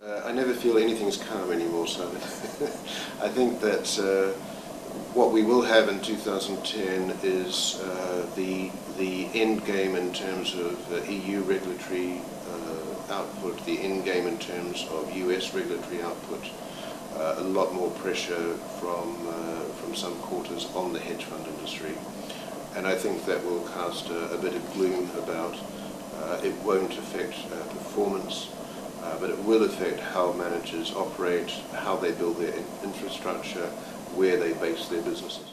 I never feel anything's calm anymore, so I think that what we will have in 2010 is the end game in terms of EU regulatory output, the end game in terms of US regulatory output, a lot more pressure from some quarters on the hedge fund industry. And I think that will cast a bit of gloom about it won't affect performance, but it will affect how managers operate, how they build their infrastructure, where they base their businesses.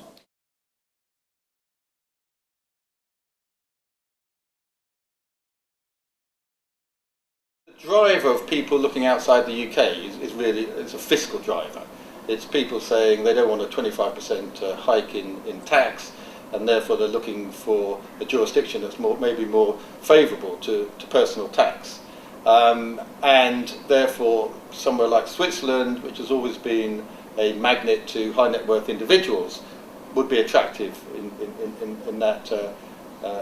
The driver of people looking outside the UK is really a fiscal driver. It's people saying they don't want a 25% hike in tax, and therefore they're looking for a jurisdiction that's maybe more favourable to personal tax. And therefore somewhere like Switzerland, which has always been a magnet to high net worth individuals, would be attractive in that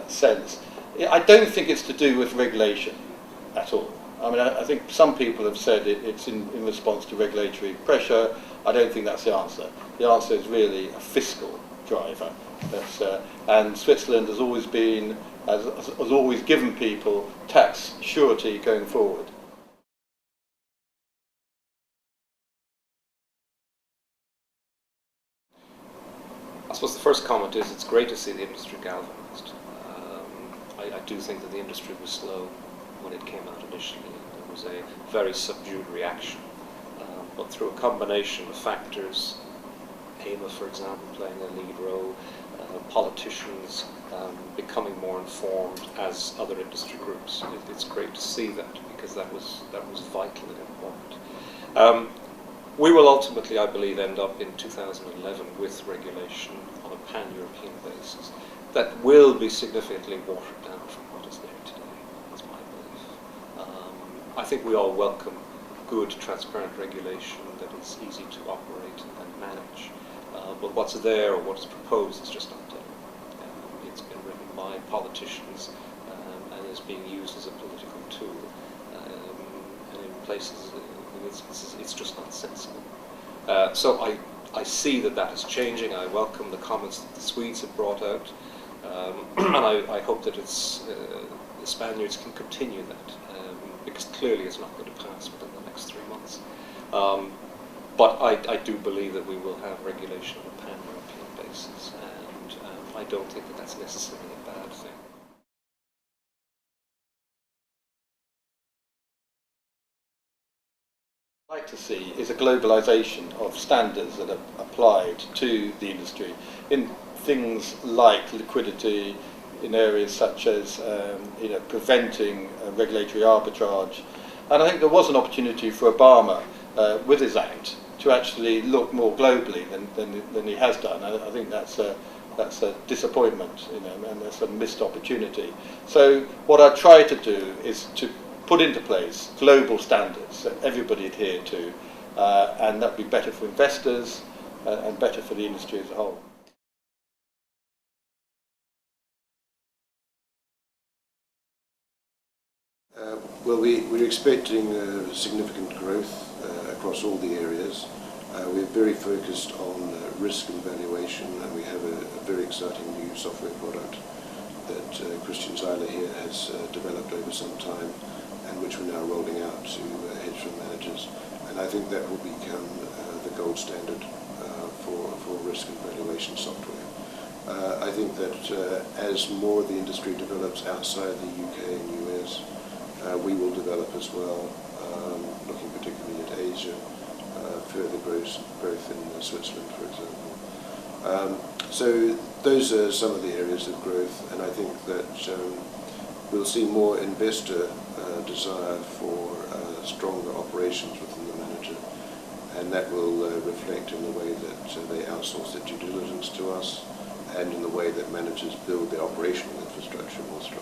sense. I don't think it's to do with regulation at all. I mean, I think some people have said it's in response to regulatory pressure. I don't think that's the answer. The answer is really a fiscal driver. And Switzerland has always been, has always given people tax surety going forward. I suppose the first comment is it's great to see the industry galvanized. I do think that the industry was slow when it came out initially. There was a very subdued reaction, but through a combination of factors, AIMA, for example, playing a lead role, politicians becoming more informed as other industry groups. It's great to see that, because that was vital and important. We will ultimately, I believe, end up in 2011 with regulation on a pan-European basis that will be significantly watered down from what is there today. That's my belief. I think we all welcome good, transparent regulation that is easy to operate and manage. But what's there or what is proposed is just not done. It's been written by politicians and is being used as a political tool. And in places, it's just not sensible. So I see that is changing. I welcome the comments that the Swedes have brought out. And I hope that the Spaniards can continue that, because clearly it's not going to pass within the next 3 months. But I do believe that we will have regulation on a pan-European basis, and I don't think that that's necessarily a bad thing. What I'd like to see is a globalisation of standards that are applied to the industry in things like liquidity, in areas such as preventing regulatory arbitrage. And I think there was an opportunity for Obama with his act to actually look more globally than he has done. I think that's a disappointment, and that's a missed opportunity. So what I try to do is to put into place global standards that everybody adhere to, and that would be better for investors and better for the industry as a whole. Well, we're expecting significant growth across all the areas. We're very focused on risk and valuation, and we have a very exciting new software product that Christian Zeiler here has developed over some time, and which we're now rolling out to hedge fund managers. And I think that will become the gold standard for risk and valuation software. I think that as more of the industry develops outside the UK and US, we will develop as well, looking particularly at Asia, further growth in Switzerland, for example. So those are some of the areas of growth, and I think that we'll see more investor desire for stronger operations within the manager, and that will reflect in the way that they outsource their due diligence to us, and in the way that managers build their operational infrastructure more strongly.